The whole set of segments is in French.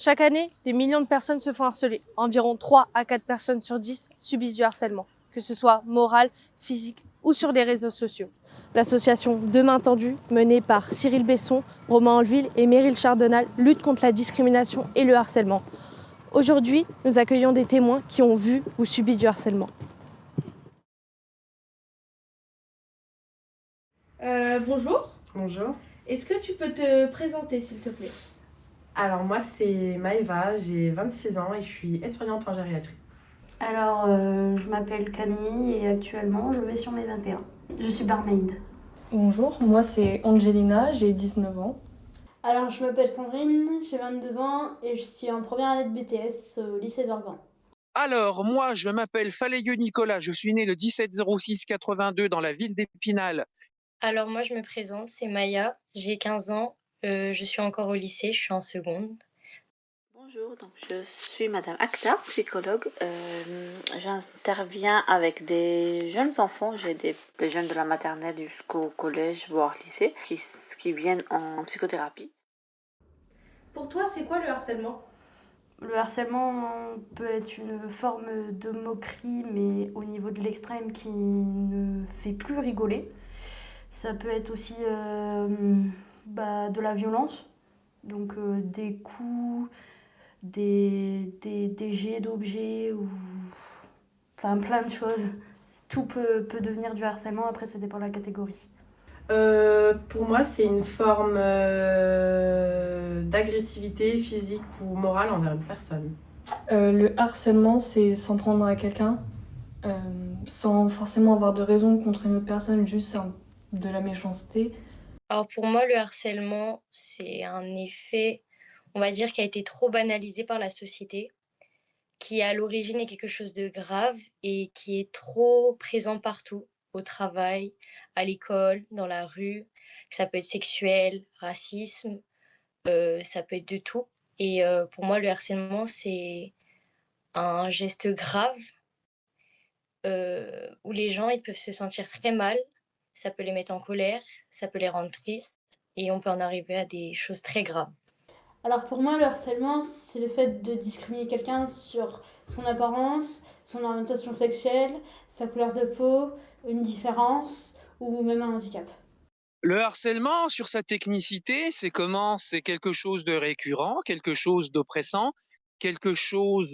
Chaque année, des millions de personnes se font harceler. Environ 3 à 4 personnes sur 10 subissent du harcèlement, que ce soit moral, physique ou sur les réseaux sociaux. L'association Demain Tendu, menée par Cyril Besson, Romain Anleville et Meryl Chardonnal, lutte contre la discrimination et le harcèlement. Aujourd'hui, nous accueillons des témoins qui ont vu ou subi du harcèlement. Bonjour. Bonjour. Est-ce que tu peux te présenter, s'il te plaît? Alors moi c'est Maëva, j'ai 26 ans et je suis aide-soignante en gériatrie. Alors, je m'appelle Camille et actuellement je vais sur mes 21. Je suis barmaid. Bonjour, moi c'est Angelina, j'ai 19 ans. Alors, je m'appelle Sandrine, j'ai 22 ans et je suis en première année de BTS au lycée d'Organ. Alors, moi, je m'appelle Faleyeux Nicolas, je suis né le 17-06-82 dans la ville d'Épinal. Alors moi je me présente, c'est Maya, j'ai 15 ans, je suis encore au lycée, je suis en seconde. Bonjour, donc je suis Madame Akhtar, psychologue. J'interviens avec des jeunes enfants, j'ai des jeunes de la maternelle jusqu'au collège, voire lycée, qui viennent en psychothérapie. Pour toi, c'est quoi le harcèlement? Le harcèlement peut être une forme de moquerie, mais au niveau de l'extrême qui ne fait plus rigoler. Ça peut être aussi de la violence, donc des coups, des jets d'objets, ou enfin plein de choses. Tout peut devenir du harcèlement, après ça dépend de la catégorie. Pour moi c'est une forme d'agressivité physique ou morale envers une personne. Le harcèlement, c'est s'en prendre à quelqu'un, sans forcément avoir de raison contre une autre personne, juste de la méchanceté. Alors pour moi le harcèlement c'est un effet, on va dire, qui a été trop banalisé par la société, qui à l'origine est quelque chose de grave et qui est trop présent partout, au travail, à l'école, dans la rue. Ça peut être sexuel, racisme, ça peut être de tout. Et pour moi le harcèlement c'est un geste grave où les gens ils peuvent se sentir très mal, ça peut les mettre en colère, ça peut les rendre tristes et on peut en arriver à des choses très graves. Alors, pour moi, le harcèlement, c'est le fait de discriminer quelqu'un sur son apparence, son orientation sexuelle, sa couleur de peau, une différence ou même un handicap. Le harcèlement, sur sa technicité, c'est quelque chose de récurrent, quelque chose d'oppressant, quelque chose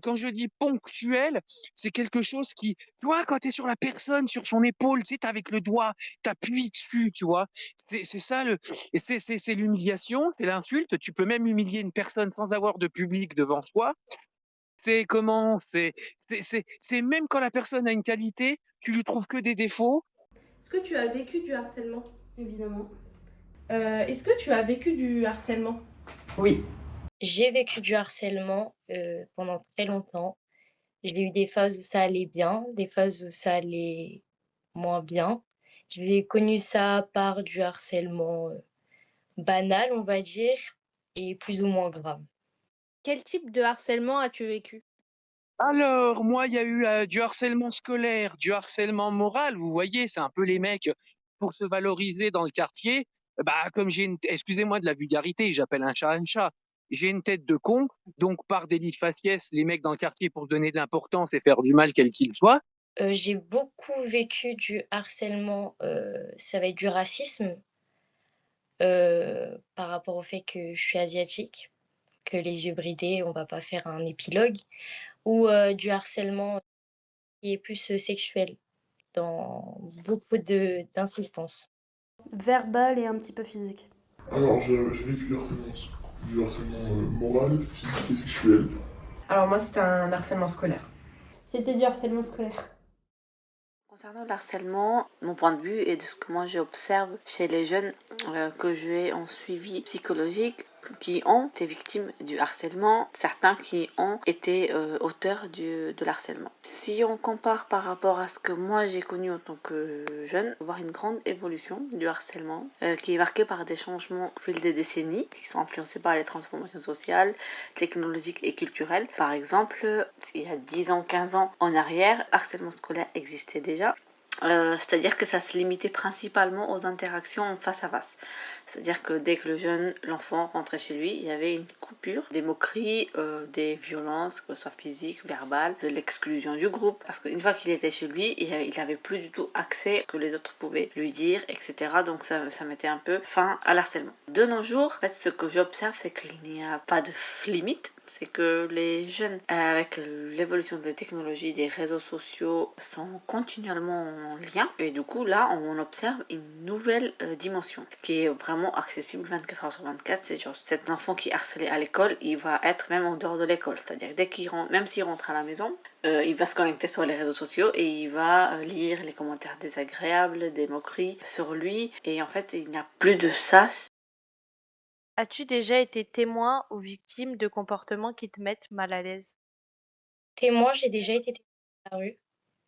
quand je dis ponctuel, c'est quelque chose qui, tu vois, quand tu es sur la personne, sur son épaule, tu sais, avec le doigt, tu appuies dessus, tu vois. C'est ça et c'est l'humiliation, c'est l'insulte. Tu peux même humilier une personne sans avoir de public devant soi. C'est comment, c'est même quand la personne a une qualité, tu lui trouves que des défauts. Est-ce que tu as vécu du harcèlement? Évidemment. Est-ce que tu as vécu du harcèlement? Oui. J'ai vécu du harcèlement pendant très longtemps. J'ai eu des phases où ça allait bien, des phases où ça allait moins bien. J'ai connu ça par du harcèlement banal, on va dire, et plus ou moins grave. Quel type de harcèlement as-tu vécu? Alors, moi, il y a eu du harcèlement scolaire, du harcèlement moral. Vous voyez, c'est un peu les mecs, pour se valoriser dans le quartier. Bah, comme excusez-moi de la vulgarité, j'appelle un chat un chat. J'ai une tête de con, donc par délit de faciès, les mecs dans le quartier, pour se donner de l'importance et faire du mal quel qu'il soit. J'ai beaucoup vécu du harcèlement, ça va être du racisme, par rapport au fait que je suis asiatique, que les yeux bridés, on va pas faire un épilogue, ou du harcèlement qui est plus sexuel, dans beaucoup d'insistance. Verbal et un petit peu physique. Alors, j'ai vécu du harcèlement moral, physique et sexuel. Alors moi c'était un harcèlement scolaire. C'était du harcèlement scolaire. Concernant le harcèlement, mon point de vue et de ce que moi j'observe chez les jeunes que j'ai en suivi psychologique, qui ont été victimes du harcèlement, certains qui ont été auteurs de l'harcèlement. Si on compare par rapport à ce que moi j'ai connu en tant que jeune, on voit une grande évolution du harcèlement qui est marquée par des changements au fil des décennies, qui sont influencés par les transformations sociales, technologiques et culturelles. Par exemple, il y a 10 ans, 15 ans en arrière, harcèlement scolaire existait déjà. C'est-à-dire que ça se limitait principalement aux interactions face à face. C'est-à-dire que dès que l'enfant rentrait chez lui, il y avait une coupure, des moqueries, des violences, que ce soit physiques, verbales, de l'exclusion du groupe. Parce qu'une fois qu'il était chez lui, il n'avait plus du tout accès que les autres pouvaient lui dire, etc. Donc ça mettait un peu fin à l'harcèlement. De nos jours, en fait, ce que j'observe, c'est qu'il n'y a pas de limite. C'est que les jeunes, avec l'évolution des technologies, des réseaux sociaux, sont continuellement en lien. Et du coup, là, on observe une nouvelle dimension qui est vraiment accessible 24 heures sur 24. C'est genre cet enfant qui est harcelé à l'école, il va être même en dehors de l'école. C'est-à-dire dès qu'il rentre, même s'il rentre à la maison, il va se connecter sur les réseaux sociaux et il va lire les commentaires désagréables, des moqueries sur lui. Et en fait, il n'y a plus de ça. As-tu déjà été témoin ou victime de comportements qui te mettent mal à l'aise? Témoin, j'ai déjà été témoin dans la rue,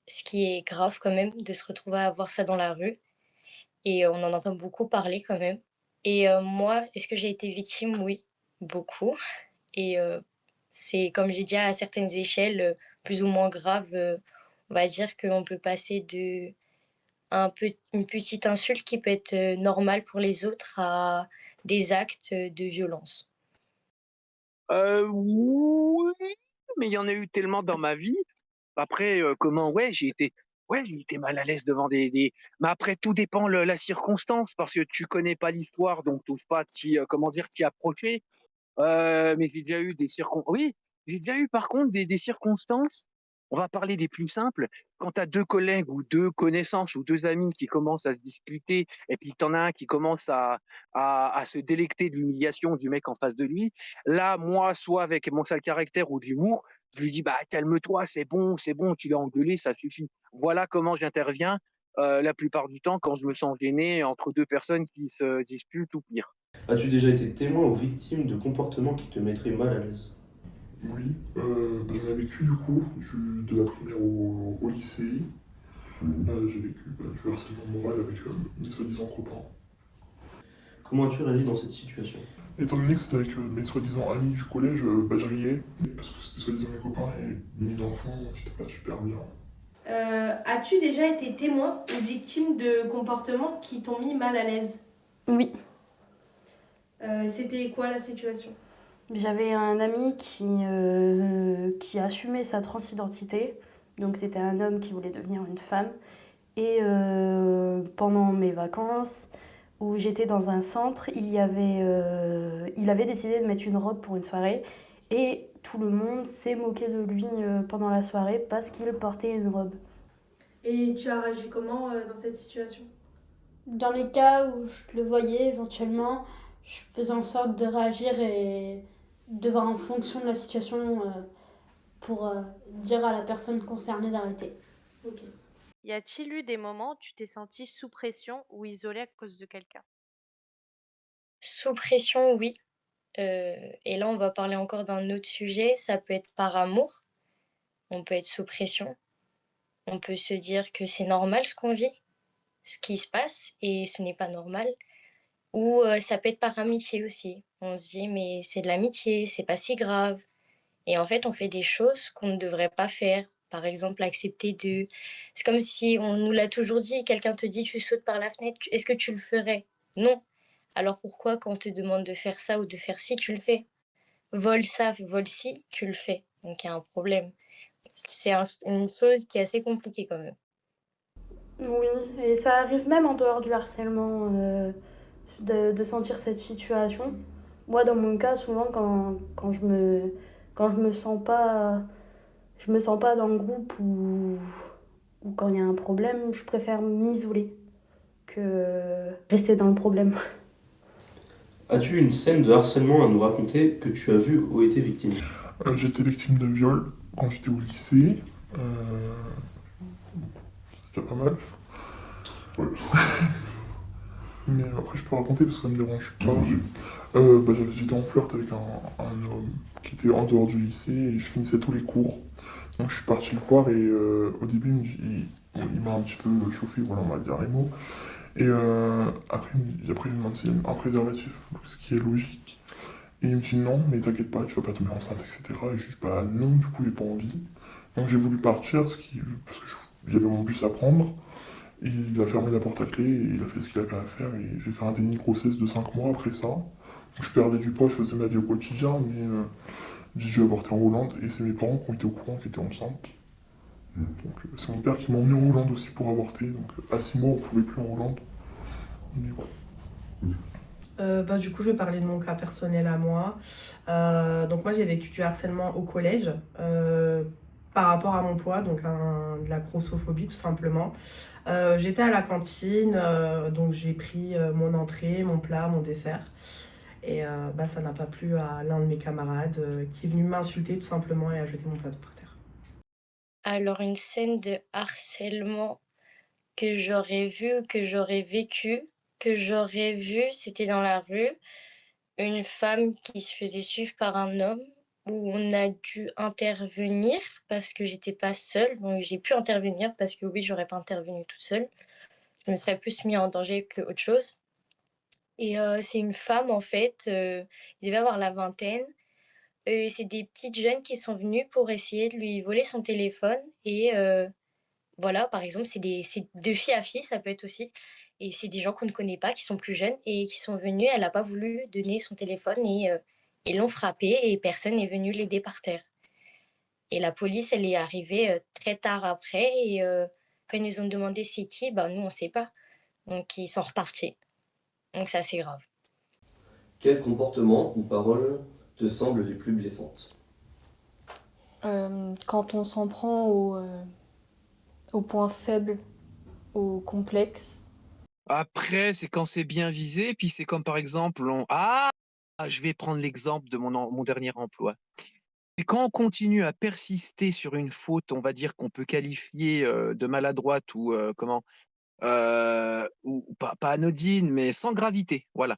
ce qui est grave quand même de se retrouver à voir ça dans la rue et on en entend beaucoup parler quand même et moi, est-ce que j'ai été victime? Oui, beaucoup et c'est comme j'ai dit à certaines échelles, plus ou moins graves, on va dire qu'on peut passer de une petite insulte qui peut être, normale pour les autres à des actes, de violence. Oui, mais il y en a eu tellement dans ma vie. Après, comment ouais, j'ai été mal à l'aise devant des mais après tout dépend la circonstance parce que tu connais pas l'histoire donc tu oses pas comment dire, t'y approcher. Mais j'ai déjà eu par contre des circonstances, on va parler des plus simples, quand tu as 2 collègues ou 2 connaissances ou 2 amis qui commencent à se disputer et puis tu en as un qui commence à se délecter de l'humiliation du mec en face de lui. Là, moi, soit avec mon sale caractère ou de l'humour, je lui dis: «Bah, calme-toi, c'est bon, tu l'as engueulé, ça suffit». Voilà comment j'interviens, la plupart du temps quand je me sens gêné entre 2 personnes qui se disputent ou pire. As-tu déjà été témoin ou victime de comportements qui te mettraient mal à l'aise? Oui, j'en ai vécu du coup, de la primaire au lycée. J'ai vécu du harcèlement moral avec mes soi-disant copains. Comment as-tu réagi dans cette situation? Étant donné que c'était avec mes soi-disant amis du collège, je riais, parce que c'était soi-disant mes copains et mes enfants, j'étais pas super bien. As-tu déjà été témoin ou victime de comportements qui t'ont mis mal à l'aise? Oui. C'était quoi la situation? J'avais un ami qui assumait sa transidentité. Donc c'était un homme qui voulait devenir une femme. Et pendant mes vacances, où j'étais dans un centre, il avait décidé de mettre une robe pour une soirée. Et tout le monde s'est moqué de lui pendant la soirée parce qu'il portait une robe. Et tu as réagi comment dans cette situation? Dans les cas où je le voyais éventuellement, je faisais en sorte de réagir et de voir en fonction de la situation pour dire à la personne concernée d'arrêter. Ok. Y a-t-il eu des moments où tu t'es senti sous pression ou isolé à cause de quelqu'un? Sous pression, oui, et là, on va parler encore d'un autre sujet, ça peut être par amour, on peut être sous pression, on peut se dire que c'est normal ce qu'on vit, ce qui se passe et ce n'est pas normal ou ça peut être par amitié aussi. On se dit: «Mais c'est de l'amitié, c'est pas si grave» et en fait, on fait des choses qu'on ne devrait pas faire. Par exemple, accepter de c'est comme si on nous l'a toujours dit, quelqu'un te dit: «Tu sautes par la fenêtre, est-ce que tu le ferais?» Non. Alors pourquoi quand on te demande de faire ça ou de faire ci, tu le fais? Vole ça, vole ci, tu le fais. Donc il y a un problème. C'est une chose qui est assez compliquée quand même. Oui, et ça arrive même en dehors du harcèlement de sentir cette situation. Moi, dans mon cas, souvent, quand je me sens pas dans le groupe ou quand il y a un problème, je préfère m'isoler que rester dans le problème. As-tu une scène de harcèlement à nous raconter que tu as vue ou été victime? J'ai été victime de viol quand j'étais au lycée. C'est déjà pas mal. Ouais. Mais après, je peux raconter parce que ça me dérange pas. J'étais en flirt avec un homme qui était en dehors du lycée et je finissais tous les cours. Donc je suis parti le voir et au début, il m'a un petit peu chauffé, voilà, on va dire les mots. Et après, je lui demande s'il y a un préservatif, ce qui est logique. Et il me dit non, mais t'inquiète pas, tu vas pas tomber enceinte, etc. Et je dis bah non, du coup, j'ai pas envie. Donc j'ai voulu partir parce que j'avais mon bus à prendre. Il a fermé la porte à clé et il a fait ce qu'il avait à faire. Et j'ai fait un déni de grossesse de 5 mois après ça. Je perdais du poids, je faisais ma vie au quotidien, mais j'ai dû avorter en Hollande et c'est mes parents qui ont été au courant que j'étais enceinte. Donc c'est mon père qui m'a emmené en Hollande aussi pour avorter. Donc à 6 mois, on ne pouvait plus en Hollande. Mais voilà. Du coup, je vais parler de mon cas personnel à moi. Donc moi, j'ai vécu du harcèlement au collège par rapport à mon poids, donc de la grossophobie tout simplement. J'étais à la cantine, donc j'ai pris mon entrée, mon plat, mon dessert. Et ça n'a pas plu à l'un de mes camarades qui est venu m'insulter tout simplement et a jeté mon plateau par terre. Alors, une scène de harcèlement que j'aurais vue ou que j'aurais vécu, c'était dans la rue, une femme qui se faisait suivre par un homme où on a dû intervenir parce que j'étais pas seule, donc j'ai pu intervenir parce que oui, j'aurais pas intervenu toute seule. Je me serais plus mis en danger que autre chose. Et c'est une femme en fait, il devait avoir la vingtaine. C'est des petites jeunes qui sont venues pour essayer de lui voler son téléphone et voilà, par exemple, c'est de fille à fille, ça peut être aussi. Et c'est des gens qu'on ne connaît pas, qui sont plus jeunes et qui sont venus. Elle n'a pas voulu donner son téléphone et ils l'ont frappée et personne n'est venu l'aider par terre. Et la police, elle est arrivée très tard après et quand ils nous ont demandé c'est qui, ben nous on sait pas. Donc ils sont repartis. Donc c'est assez grave. Quels comportements ou paroles te semblent les plus blessantes? Quand on s'en prend au point faible, au complexe. Après, c'est quand c'est bien visé, puis c'est comme par exemple, je vais prendre l'exemple de mon dernier emploi. Et quand on continue à persister sur une faute, on va dire qu'on peut qualifier de maladroite ou ou pas anodine, mais sans gravité, voilà.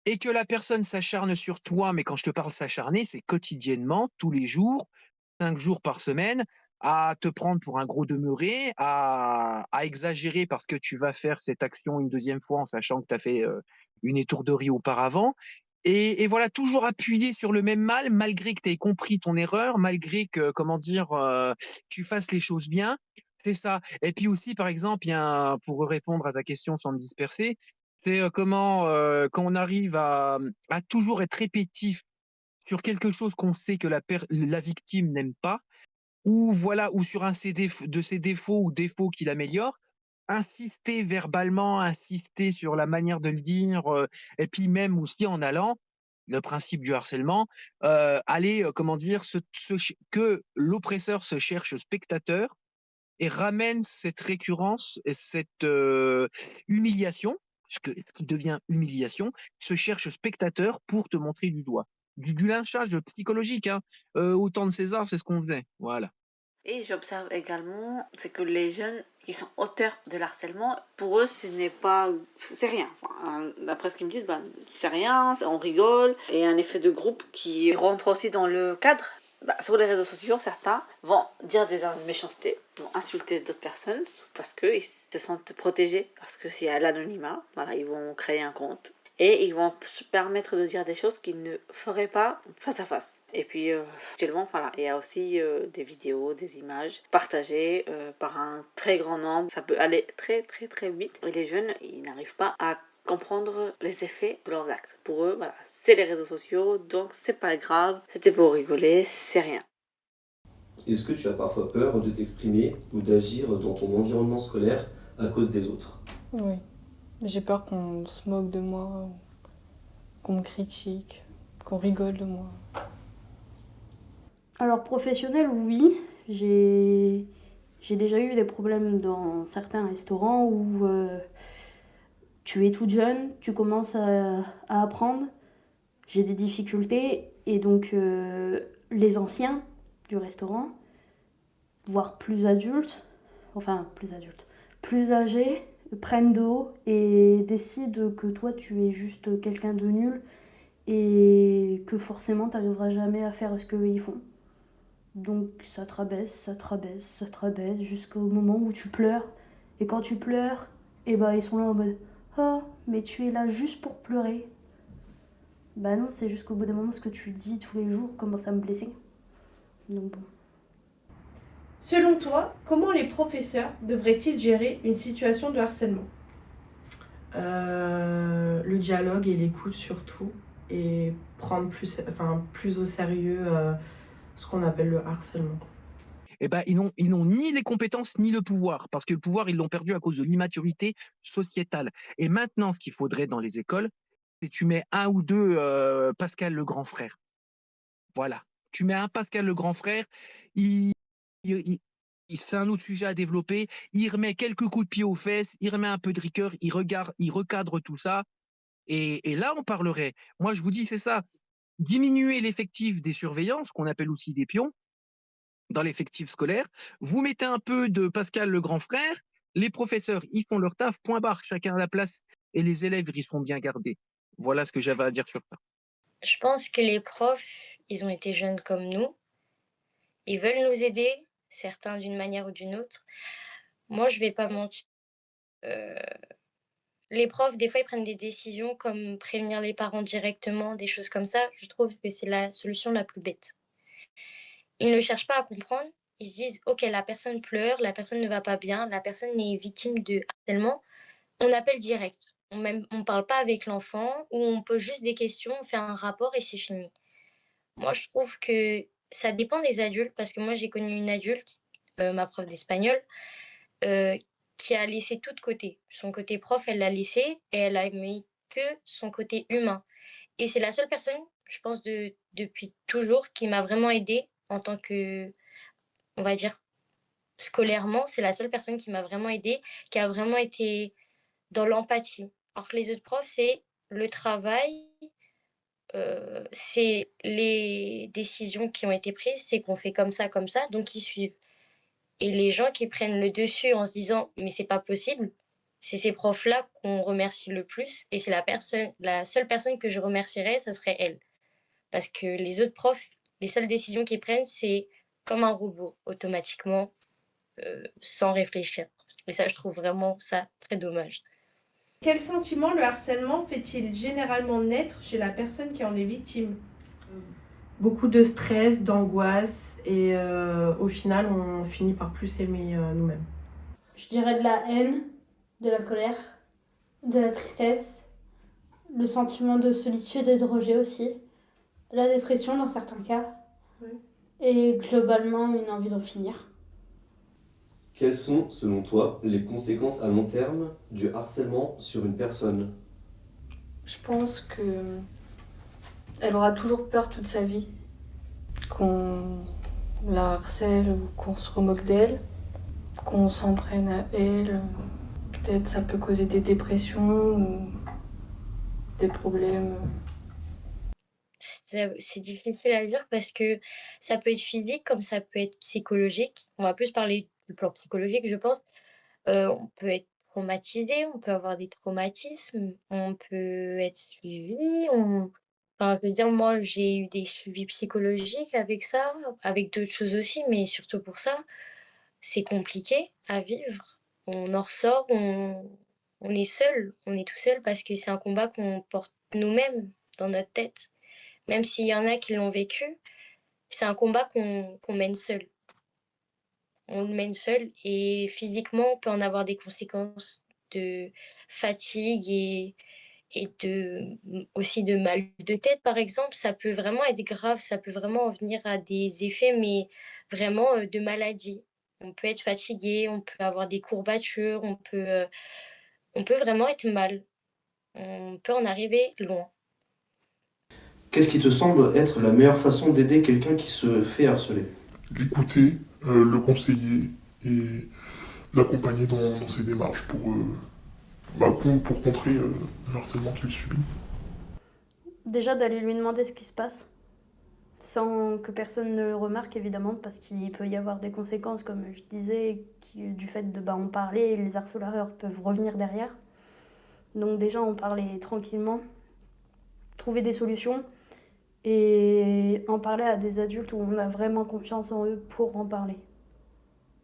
Et que la personne s'acharne sur toi, mais quand je te parle s'acharner, c'est quotidiennement, tous les jours, 5 jours par semaine, à te prendre pour un gros demeuré, à exagérer parce que tu vas faire cette action une deuxième fois en sachant que tu as fait une étourderie auparavant. Et voilà, toujours appuyer sur le même mal, malgré que tu aies compris ton erreur, malgré que, comment dire, tu fasses les choses bien. C'est ça. Et puis aussi, par exemple, pour répondre à ta question sans me disperser, c'est quand on arrive à toujours être répétitif sur quelque chose qu'on sait que la victime n'aime pas, ou voilà, ou sur de ses défauts ou défauts qu'il améliore, insister verbalement, insister sur la manière de le dire, et puis même aussi en allant, le principe du harcèlement, aller, comment dire, que l'oppresseur se cherche spectateur et ramène cette récurrence et cette humiliation, ce qui devient humiliation, se cherche spectateur pour te montrer du doigt. Du lynchage psychologique, hein. Au temps de César, c'est ce qu'on faisait. Voilà. Et j'observe également, c'est que les jeunes qui sont auteurs de l'harcèlement, pour eux, c'est rien. Enfin, d'après ce qu'ils me disent, c'est rien, on rigole. Et un effet de groupe qui rentre aussi dans le cadre. Sur les réseaux sociaux, certains vont dire des méchancetés, vont insulter d'autres personnes parce qu'ils se sentent protégés, parce que c'est à l'anonymat. Voilà, ils vont créer un compte et ils vont se permettre de dire des choses qu'ils ne feraient pas face à face. Et puis actuellement, voilà, il y a aussi des vidéos, des images partagées par un très grand nombre. Ça peut aller très très très vite. Et les jeunes, ils n'arrivent pas à comprendre les effets de leurs actes. Pour eux, voilà, c'est les réseaux sociaux, donc c'est pas grave, c'était pour rigoler, c'est rien. Est-ce que tu as parfois peur de t'exprimer ou d'agir dans ton environnement scolaire à cause des autres? Oui. J'ai peur qu'on se moque de moi, qu'on me critique, qu'on rigole de moi. Alors professionnel, oui. J'ai déjà eu des problèmes dans certains restaurants où tu es toute jeune, tu commences à apprendre. J'ai des difficultés et donc les anciens du restaurant, voire plus âgés, prennent de haut et décident que toi tu es juste quelqu'un de nul et que forcément tu n'arriveras jamais à faire ce qu'eux ils font. Donc ça te rabaisse jusqu'au moment où tu pleures. Et quand tu pleures, ils sont là en mode « Oh, mais tu es là juste pour pleurer ». Bah non, c'est jusqu'au bout d'un moment ce que tu dis tous les jours commence à me blesser. Donc bon. Selon toi, comment les professeurs devraient-ils gérer une situation de harcèlement? Le dialogue et l'écoute surtout, et prendre plus au sérieux ce qu'on appelle le harcèlement. Eh ben, ils n'ont ni les compétences ni le pouvoir, parce que le pouvoir, ils l'ont perdu à cause de l'immaturité sociétale. Et maintenant, ce qu'il faudrait dans les écoles, c'est tu mets un ou deux Pascal le grand frère. Voilà. Tu mets un Pascal le grand frère, il, il- c'est un autre sujet à développer. Il remet quelques coups de pied aux fesses, il remet un peu de rigueur, il recadre tout ça. Et là, on parlerait. Moi, je vous dis, c'est ça. Diminuer l'effectif des surveillants, ce qu'on appelle aussi des pions, dans l'effectif scolaire. Vous mettez un peu de Pascal le grand frère, les professeurs, ils font leur taf, point barre, chacun à la place, et les élèves, ils seront bien gardés. Voilà ce que j'avais à dire sur ça. Je pense que les profs, ils ont été jeunes comme nous. Ils veulent nous aider, certains d'une manière ou d'une autre. Moi, je vais pas mentir. Euh, les profs, des fois, ils prennent des décisions comme prévenir les parents directement, des choses comme ça. Je trouve que c'est la solution la plus bête. Ils ne cherchent pas à comprendre. Ils se disent, OK, la personne pleure, la personne ne va pas bien, la personne est victime de harcèlement. On appelle direct. On parle pas avec l'enfant ou on pose juste des questions, on fait un rapport et c'est fini. Moi, je trouve que ça dépend des adultes parce que moi, j'ai connu une adulte, ma prof d'espagnol, euh, qui a laissé tout de côté. Son côté prof, elle l'a laissé et elle a mis que son côté humain. Et c'est la seule personne, je pense, depuis toujours qui m'a vraiment aidée en tant que, on va dire, scolairement. C'est la seule personne qui m'a vraiment aidée, qui a vraiment été dans l'empathie. Alors que les autres profs, c'est le travail, c'est les décisions qui ont été prises, c'est qu'on fait comme ça, donc ils suivent. Et les gens qui prennent le dessus en se disant mais c'est pas possible, c'est ces profs-là qu'on remercie le plus et c'est la seule personne que je remercierais, ça serait elle. Parce que les autres profs, les seules décisions qu'ils prennent, c'est comme un robot, automatiquement, sans réfléchir. Et ça, je trouve vraiment ça très dommage. Quel sentiment le harcèlement fait-il généralement naître chez la personne qui en est victime? Beaucoup de stress, d'angoisse, et au final, on finit par plus s'aimer nous-mêmes. Je dirais de la haine, de la colère, de la tristesse, le sentiment de solitude et de rejet aussi, la dépression dans certains cas, et globalement une envie d'en finir. Quelles sont, selon toi, les conséquences à long terme du harcèlement sur une personne? Je pense que elle aura toujours peur toute sa vie qu'on la harcèle ou qu'on se remoque d'elle, qu'on s'en prenne à elle. Peut-être ça peut causer des dépressions ou des problèmes. C'est difficile à dire parce que ça peut être physique comme ça peut être psychologique. On va plus parler du plan psychologique, je pense. On peut être traumatisé, on peut avoir des traumatismes, on peut être suivi. Enfin, je veux dire, moi, j'ai eu des suivis psychologiques avec ça, avec d'autres choses aussi, mais surtout pour ça, c'est compliqué à vivre. On en ressort, on est seul, on est tout seul parce que c'est un combat qu'on porte nous-mêmes dans notre tête. Même s'il y en a qui l'ont vécu, c'est un combat qu'on mène seul. On le mène seul et physiquement, on peut en avoir des conséquences de fatigue aussi de mal de tête, par exemple. Ça peut vraiment être grave, ça peut vraiment en venir à des effets, mais vraiment de maladie. On peut être fatigué, on peut avoir des courbatures, on peut vraiment être mal. On peut en arriver loin. Qu'est-ce qui te semble être la meilleure façon d'aider quelqu'un qui se fait harceler? L'écouter, le conseiller et l'accompagner dans ses démarches pour contrer le harcèlement qu'il subit. Déjà d'aller lui demander ce qui se passe, sans que personne ne le remarque évidemment, parce qu'il peut y avoir des conséquences, comme je disais, du fait de en parler, et les harceleurs peuvent revenir derrière. Donc déjà en parler tranquillement, trouver des solutions, et en parler à des adultes où on a vraiment confiance en eux pour en parler.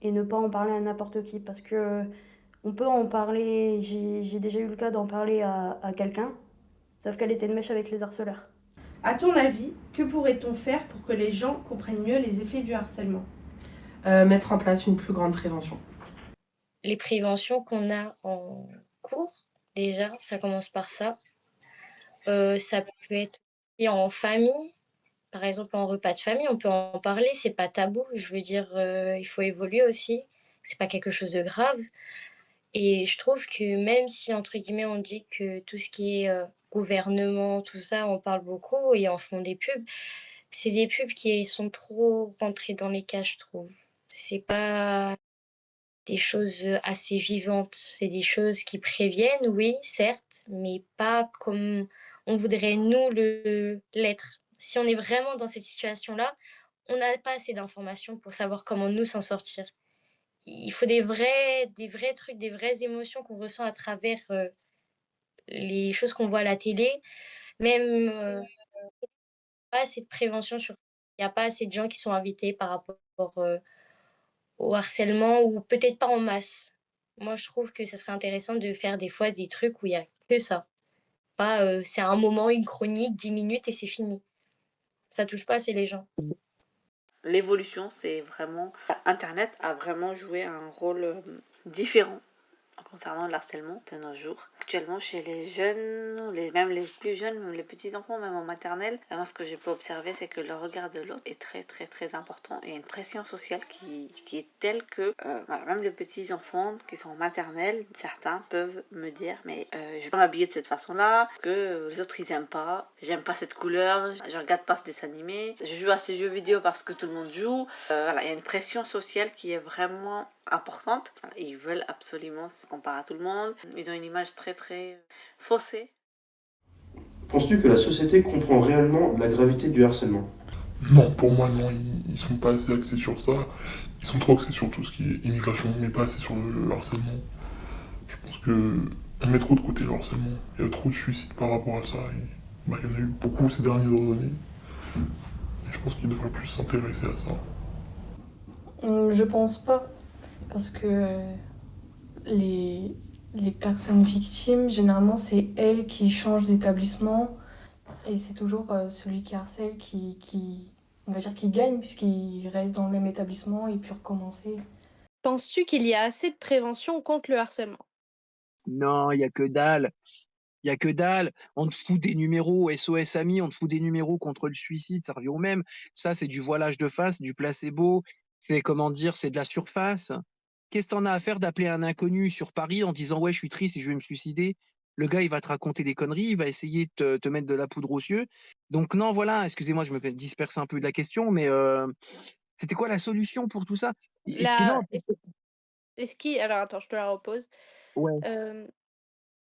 Et ne pas en parler à n'importe qui, parce que on peut en parler, j'ai déjà eu le cas d'en parler à quelqu'un, sauf qu'elle était de mèche avec les harceleurs. À ton avis, que pourrait-on faire pour que les gens comprennent mieux les effets du harcèlement? mettre en place une plus grande prévention. Les préventions qu'on a en cours, déjà, ça commence par ça. Ça peut être aussi en famille, par exemple en repas de famille, on peut en parler, c'est pas tabou. Je veux dire, il faut évoluer aussi. C'est pas quelque chose de grave. Et je trouve que même si, entre guillemets, on dit que tout ce qui est gouvernement, tout ça, on parle beaucoup et en font des pubs, c'est des pubs qui sont trop rentrées dans les cases, je trouve. C'est pas des choses assez vivantes, c'est des choses qui préviennent, oui, certes, mais pas comme on voudrait nous l'être. Si on est vraiment dans cette situation-là, on n'a pas assez d'informations pour savoir comment nous s'en sortir. Il faut des vrais trucs, des vraies émotions qu'on ressent à travers les choses qu'on voit à la télé. Même pas assez de prévention sur. Il n'y a pas assez de gens qui sont invités par rapport au harcèlement ou peut-être pas en masse. Moi, je trouve que ça serait intéressant de faire des fois des trucs où il y a que ça. Pas c'est un moment, une chronique, 10 minutes et c'est fini. Ça touche pas assez les gens. L'évolution, c'est vraiment... Internet a vraiment joué un rôle différent concernant le harcèlement de nos jours. Actuellement, chez les jeunes, même les plus jeunes, même les petits-enfants, même en maternelle, moi, ce que j'ai pu observer, c'est que le regard de l'autre est très, très, très important et une pression sociale qui est telle que voilà, même les petits-enfants qui sont en maternelle, certains peuvent me dire, mais je vais pas m'habiller de cette façon-là, que les autres, ils aiment pas, j'aime pas cette couleur, je regarde pas ce dessin animé, je joue à ces jeux vidéo parce que tout le monde joue. Voilà, il y a une pression sociale qui est vraiment importante. Ils veulent absolument se comparer à tout le monde. Ils ont une image très très faussée. Penses-tu que la société comprend réellement la gravité du harcèlement? Non, pour moi, non, ils sont pas assez axés sur ça. Ils sont trop axés sur tout ce qui est immigration, mais pas assez sur le harcèlement. Je pense que on met trop de côté le harcèlement. Il y a trop de suicides par rapport à ça. Et, bah, il y en a eu beaucoup ces dernières années. Et je pense qu'ils devraient plus s'intéresser à ça. Je pense pas, parce que les personnes victimes, généralement, c'est elles qui changent d'établissement. Et c'est toujours celui qui harcèle on va dire, qui gagne, puisqu'il reste dans le même établissement et puis recommencer. Penses-tu qu'il y a assez de prévention contre le harcèlement? Non, il y a que dalle. Il y a que dalle. On te fout des numéros SOS Amis, on te fout des numéros contre le suicide, ça revient au même. Ça, c'est du voilage de face, du placebo. C'est comment dire, c'est de la surface. Qu'est-ce que t'en as à faire d'appeler un inconnu sur Paris en disant ouais, je suis triste et je vais me suicider? Le gars, il va te raconter des conneries, il va essayer de te mettre de la poudre aux yeux. Donc non, voilà, excusez-moi, je me disperse un peu de la question, mais c'était quoi la solution pour tout ça? La... Est-ce qu'il... Alors attends, je te la repose. Ouais. Euh,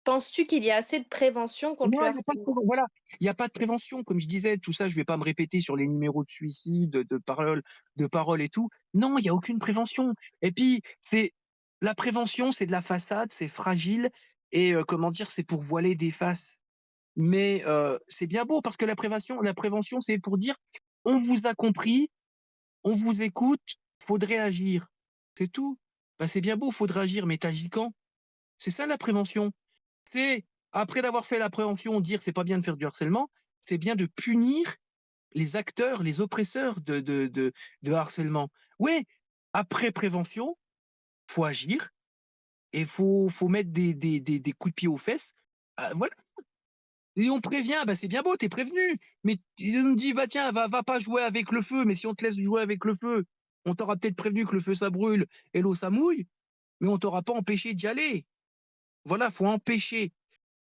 Penses-tu qu'il y a assez de prévention contre Non, le il y a pas de harcèlement? voilà, il y a pas de prévention, comme je disais, tout ça, je vais pas me répéter sur les numéros de suicide, de paroles et tout. Non, il y a aucune prévention. Et puis, c'est la prévention, c'est de la façade, c'est fragile et comment dire, c'est pour voiler des faces. Mais c'est bien beau parce que la prévention, c'est pour dire: «On vous a compris, on vous écoute, faudrait agir». C'est tout. Bah, c'est bien beau, faudrait agir, mais tu agis quand? C'est ça la prévention. C'est, après d'avoir fait la prévention, dire c'est pas bien de faire du harcèlement, c'est bien de punir les acteurs, les oppresseurs de harcèlement. Ouais, après prévention, faut agir et faut mettre des coups de pied aux fesses. Voilà. Et on prévient, bah c'est bien beau, t'es prévenu. Mais on me dit, bah tiens, va pas jouer avec le feu. Mais si on te laisse jouer avec le feu, on t'aura peut-être prévenu que le feu ça brûle et l'eau ça mouille, mais on t'aura pas empêché d'y aller. Voilà, faut empêcher.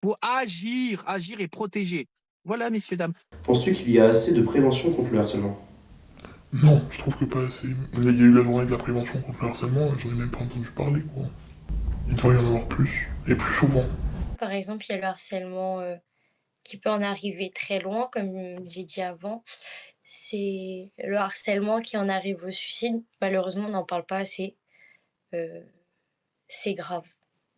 Faut agir, agir et protéger. Voilà, messieurs, dames. Penses-tu qu'il y a assez de prévention contre le harcèlement? Non, je trouve que pas assez. Il y a eu la journée de la prévention contre le harcèlement, j'en ai même pas entendu parler, quoi. Il devrait y en avoir plus, et plus souvent. Par exemple, il y a le harcèlement qui peut en arriver très loin, comme j'ai dit avant. C'est le harcèlement qui en arrive au suicide. Malheureusement, on n'en parle pas assez. Euh, c'est grave.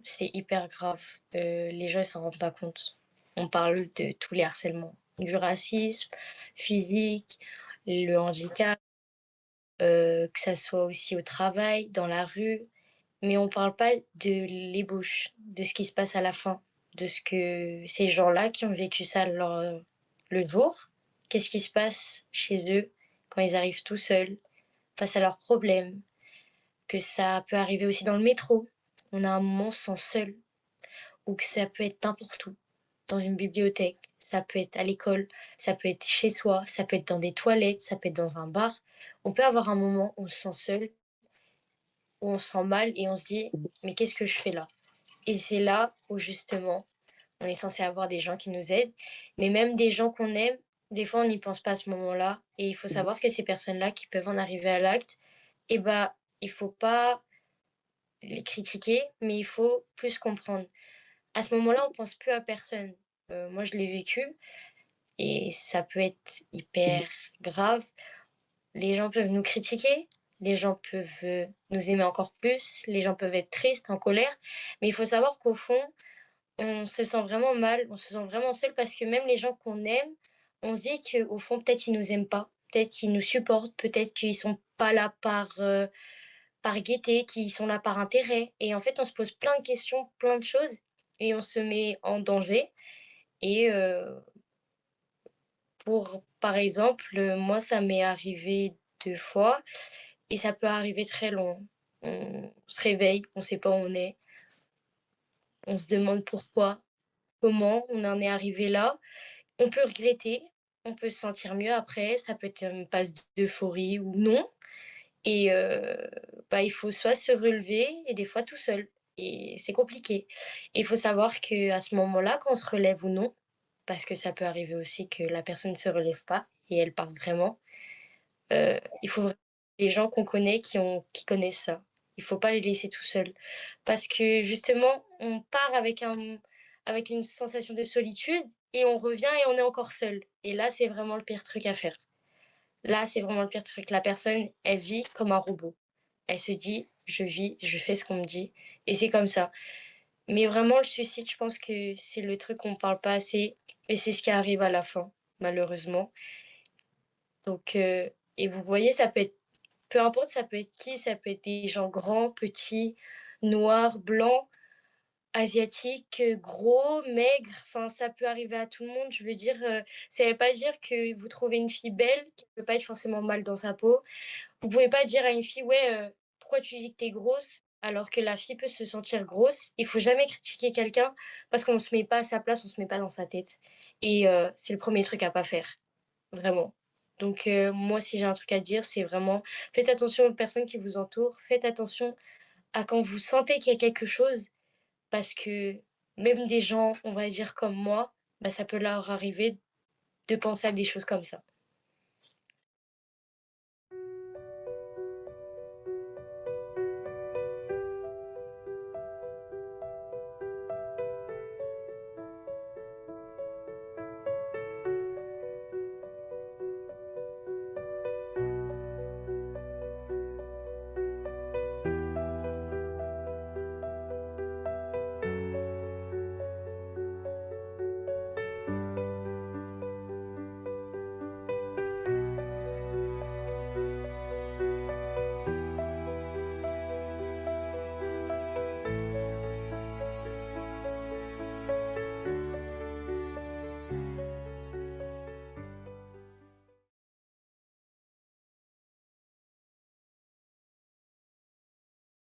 C'est hyper grave. Les gens ne s'en rendent pas compte. On parle de tous les harcèlements. Du racisme physique, le handicap, que ça soit aussi au travail, dans la rue. Mais on parle pas de l'ébauche, de ce qui se passe à la fin, de ce que ces gens-là qui ont vécu ça le jour, qu'est-ce qui se passe chez eux quand ils arrivent tout seuls, face à leurs problèmes. que ça peut arriver aussi dans le métro. On a un moment, on se sent seul, ou que ça peut être n'importe où, dans une bibliothèque, ça peut être à l'école, ça peut être chez soi, ça peut être dans des toilettes, ça peut être dans un bar. On peut avoir un moment où on se sent seul, où on se sent mal et on se dit mais qu'est-ce que je fais là? Et c'est là où justement on est censé avoir des gens qui nous aident, mais même des gens qu'on aime, des fois on n'y pense pas à ce moment-là. Et il faut savoir que ces personnes-là qui peuvent en arriver à l'acte, eh bah, il faut pas les critiquer, mais il faut plus comprendre. À ce moment-là, on pense plus à personne. Moi, je l'ai vécu et ça peut être hyper grave. Les gens peuvent nous critiquer, les gens peuvent nous aimer encore plus, les gens peuvent être tristes, en colère, mais il faut savoir qu'au fond, on se sent vraiment mal, on se sent vraiment seul parce que même les gens qu'on aime, on se dit qu'au fond, peut-être ils nous aiment pas, peut-être qu'ils nous supportent, peut-être qu'ils sont pas là par gaieté, qu'ils sont là par intérêt. Et en fait, on se pose plein de questions, plein de choses, et on se met en danger. Et par exemple, moi, ça m'est arrivé 2 fois, et ça peut arriver très long. On se réveille, on sait pas où on est, on se demande pourquoi, comment on en est arrivé là. On peut regretter, on peut se sentir mieux après, ça peut être une passe d'euphorie ou non. Et bah, il faut soit se relever et des fois tout seul. Et c'est compliqué. Et il faut savoir qu'à ce moment-là, quand on se relève ou non, parce que ça peut arriver aussi que la personne ne se relève pas et elle parte vraiment, il faut vraiment les gens qu'on connaît qui connaissent ça. Il faut pas les laisser tout seuls. Parce que justement, on part avec une sensation de solitude et on revient et on est encore seul. Et là, c'est vraiment le pire truc à faire. Là, c'est vraiment le pire truc. La personne, elle vit comme un robot. Elle se dit, je vis, je fais ce qu'on me dit, et c'est comme ça. Mais vraiment, le suicide, je pense que c'est le truc qu'on ne parle pas assez, et c'est ce qui arrive à la fin, malheureusement. Donc, et vous voyez, ça peut être, peu importe, ça peut être qui, ça peut être des gens grands, petits, noirs, blancs, asiatiques, gros, maigres, enfin, ça peut arriver à tout le monde. Je veux dire, ça ne veut pas dire que vous trouvez une fille belle, qui ne peut pas être forcément mal dans sa peau. Vous pouvez pas dire à une fille, ouais, pourquoi tu dis que t'es grosse alors que la fille peut se sentir grosse. Il faut jamais critiquer quelqu'un parce qu'on se met pas à sa place, on se met pas dans sa tête. Et c'est le premier truc à pas faire, vraiment. Donc moi, si j'ai un truc à dire, c'est vraiment faites attention aux personnes qui vous entourent, faites attention à quand vous sentez qu'il y a quelque chose, parce que même des gens, on va dire comme moi, bah, ça peut leur arriver de penser à des choses comme ça.